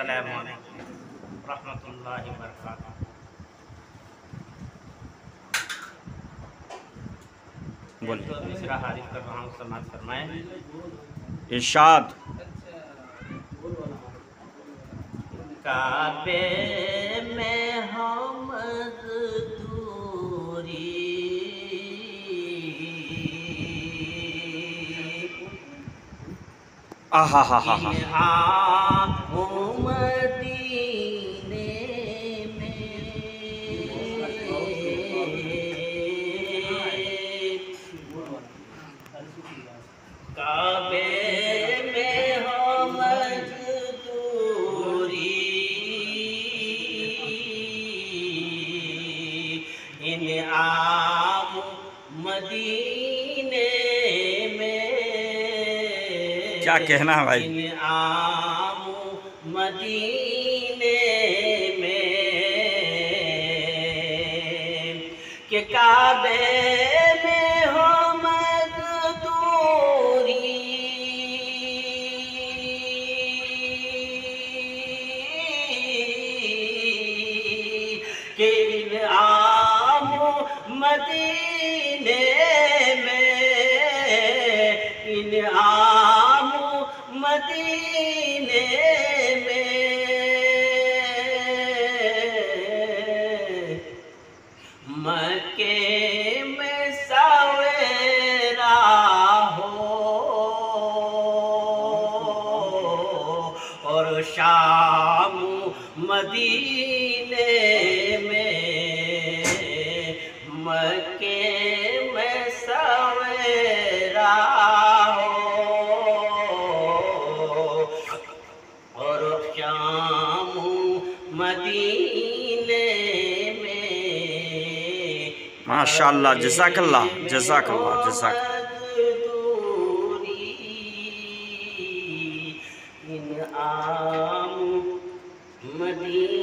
अस्सलामु अलैकुम रहमतुल्लाहि व बरकातहू। बोलिए। तो मिसरा हारिफ कर रहा हूँ, समाज फरमाएं। इरशाद। काबे में हम दूरी आहा हा हा हा मदीने में काबे में हम दूरी इन आम मदीने में क्या कहना है भाई। इन आम मदीने में के काबे में हो मजदूरी के इन आम मदीने में इन आम मदीने में मक्के में सवेरा हो और शाम मदीने में मक्के में सवेरा और शाम मदीने में माशाअल्लाह, जज़ाकल्लाह जज़ाकल्लाह जज़ाक। इन आम मदीने